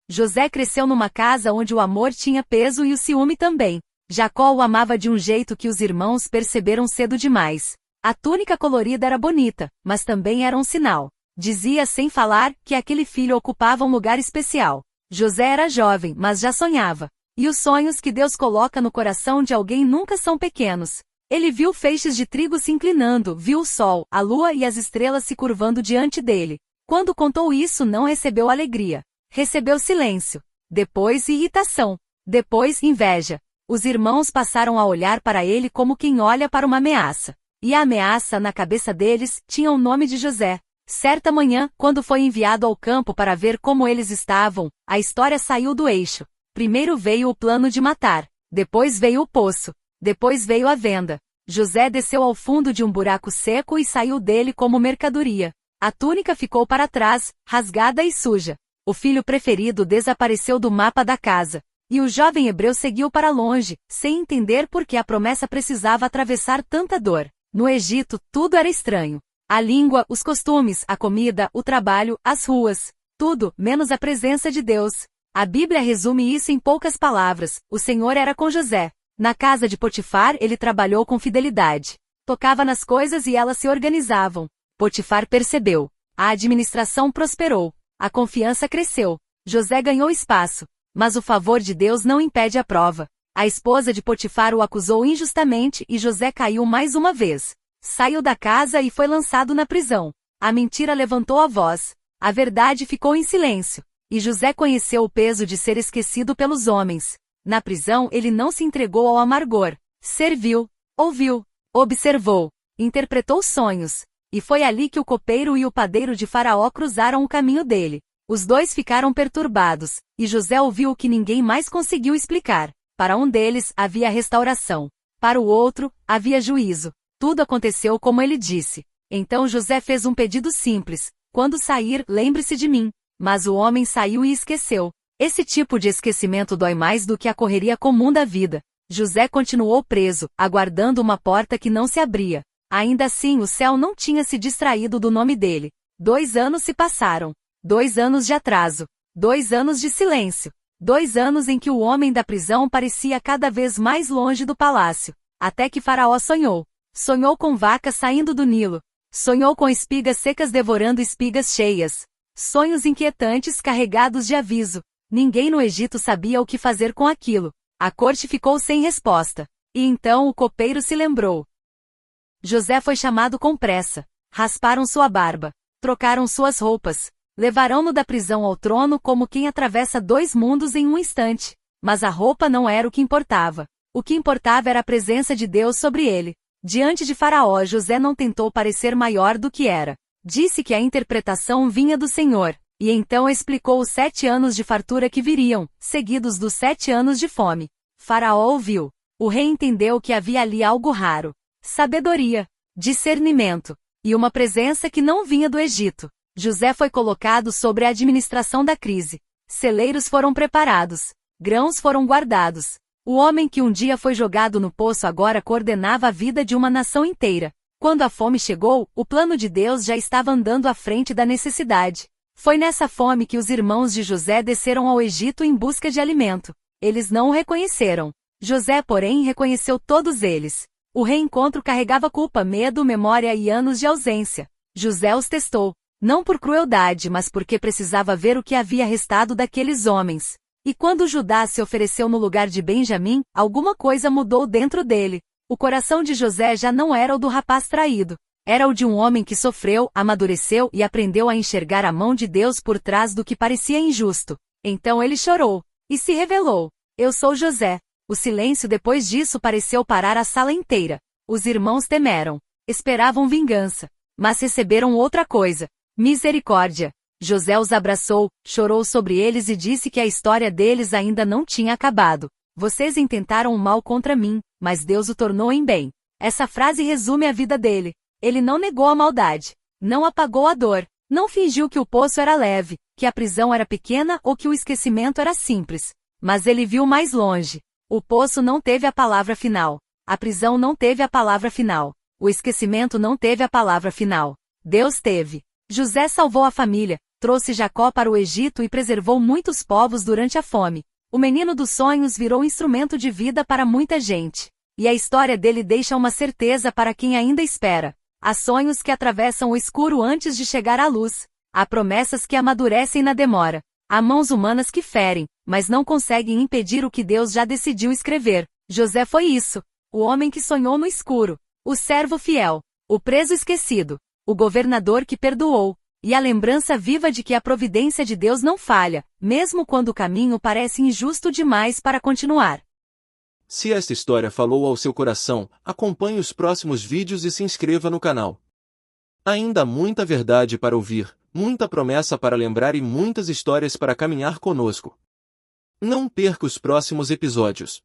José cresceu numa casa onde o amor tinha peso e o ciúme também. Jacó o amava de um jeito que os irmãos perceberam cedo demais. A túnica colorida era bonita, mas também era um sinal. Dizia sem falar que aquele filho ocupava um lugar especial. José era jovem, mas já sonhava. E os sonhos que Deus coloca no coração de alguém nunca são pequenos. Ele viu feixes de trigo se inclinando, viu o sol, a lua e as estrelas se curvando diante dele. Quando contou isso, não recebeu alegria. Recebeu silêncio. Depois irritação. Depois inveja. Os irmãos passaram a olhar para ele como quem olha para uma ameaça. E a ameaça, na cabeça deles, tinha o nome de José. Certa manhã, quando foi enviado ao campo para ver como eles estavam, a história saiu do eixo. Primeiro veio o plano de matar. Depois veio o poço. Depois veio a venda. José desceu ao fundo de um buraco seco e saiu dele como mercadoria. A túnica ficou para trás, rasgada e suja. O filho preferido desapareceu do mapa da casa. E o jovem hebreu seguiu para longe, sem entender por que a promessa precisava atravessar tanta dor. No Egito, tudo era estranho. A língua, os costumes, a comida, o trabalho, as ruas. Tudo, menos a presença de Deus. A Bíblia resume isso em poucas palavras. O Senhor era com José. Na casa de Potifar ele trabalhou com fidelidade. Tocava nas coisas e elas se organizavam. Potifar percebeu. A administração prosperou. A confiança cresceu. José ganhou espaço. Mas o favor de Deus não impede a prova. A esposa de Potifar o acusou injustamente e José caiu mais uma vez. Saiu da casa e foi lançado na prisão. A mentira levantou a voz. A verdade ficou em silêncio. E José conheceu o peso de ser esquecido pelos homens. Na prisão ele não se entregou ao amargor. Serviu, ouviu, observou, interpretou sonhos. E foi ali que o copeiro e o padeiro de Faraó cruzaram o caminho dele. Os dois ficaram perturbados, e José ouviu o que ninguém mais conseguiu explicar. Para um deles, havia restauração. Para o outro, havia juízo. Tudo aconteceu como ele disse. Então José fez um pedido simples. Quando sair, lembre-se de mim. Mas o homem saiu e esqueceu. Esse tipo de esquecimento dói mais do que a correria comum da vida. José continuou preso, aguardando uma porta que não se abria. Ainda assim o céu não tinha se distraído do nome dele. 2 anos se passaram. 2 anos de atraso. 2 anos de silêncio. 2 anos em que o homem da prisão parecia cada vez mais longe do palácio. Até que Faraó sonhou. Sonhou com vacas saindo do Nilo. Sonhou com espigas secas devorando espigas cheias. Sonhos inquietantes carregados de aviso. Ninguém no Egito sabia o que fazer com aquilo. A corte ficou sem resposta. E então o copeiro se lembrou. José foi chamado com pressa. Rasparam sua barba. Trocaram suas roupas. Levarão-no da prisão ao trono como quem atravessa 2 mundos em um instante. Mas a roupa não era o que importava. O que importava era a presença de Deus sobre ele. Diante de Faraó, José não tentou parecer maior do que era. Disse que a interpretação vinha do Senhor. E então explicou os 7 anos de fartura que viriam, seguidos dos 7 anos de fome. Faraó ouviu. O rei entendeu que havia ali algo raro. Sabedoria, discernimento, e uma presença que não vinha do Egito. José foi colocado sobre a administração da crise. Celeiros foram preparados. Grãos foram guardados. O homem que um dia foi jogado no poço agora coordenava a vida de uma nação inteira. Quando a fome chegou, o plano de Deus já estava andando à frente da necessidade. Foi nessa fome que os irmãos de José desceram ao Egito em busca de alimento. Eles não o reconheceram. José, porém, reconheceu todos eles. O reencontro carregava culpa, medo, memória e anos de ausência. José os testou. Não por crueldade, mas porque precisava ver o que havia restado daqueles homens. E quando Judá se ofereceu no lugar de Benjamim, alguma coisa mudou dentro dele. O coração de José já não era o do rapaz traído. Era o de um homem que sofreu, amadureceu e aprendeu a enxergar a mão de Deus por trás do que parecia injusto. Então ele chorou. E se revelou. Eu sou José. O silêncio depois disso pareceu parar a sala inteira. Os irmãos temeram. Esperavam vingança. Mas receberam outra coisa. Misericórdia. José os abraçou, chorou sobre eles e disse que a história deles ainda não tinha acabado. Vocês intentaram o mal contra mim, mas Deus o tornou em bem. Essa frase resume a vida dele. Ele não negou a maldade. Não apagou a dor. Não fingiu que o poço era leve, que a prisão era pequena ou que o esquecimento era simples. Mas ele viu mais longe. O poço não teve a palavra final. A prisão não teve a palavra final. O esquecimento não teve a palavra final. Deus teve. José salvou a família, trouxe Jacó para o Egito e preservou muitos povos durante a fome. O menino dos sonhos virou instrumento de vida para muita gente. E a história dele deixa uma certeza para quem ainda espera. Há sonhos que atravessam o escuro antes de chegar à luz. Há promessas que amadurecem na demora. Há mãos humanas que ferem, mas não conseguem impedir o que Deus já decidiu escrever. José foi isso. O homem que sonhou no escuro. O servo fiel. O preso esquecido. O governador que perdoou. E a lembrança viva de que a providência de Deus não falha, mesmo quando o caminho parece injusto demais para continuar. Se esta história falou ao seu coração, acompanhe os próximos vídeos e se inscreva no canal. Ainda há muita verdade para ouvir, muita promessa para lembrar e muitas histórias para caminhar conosco. Não perca os próximos episódios.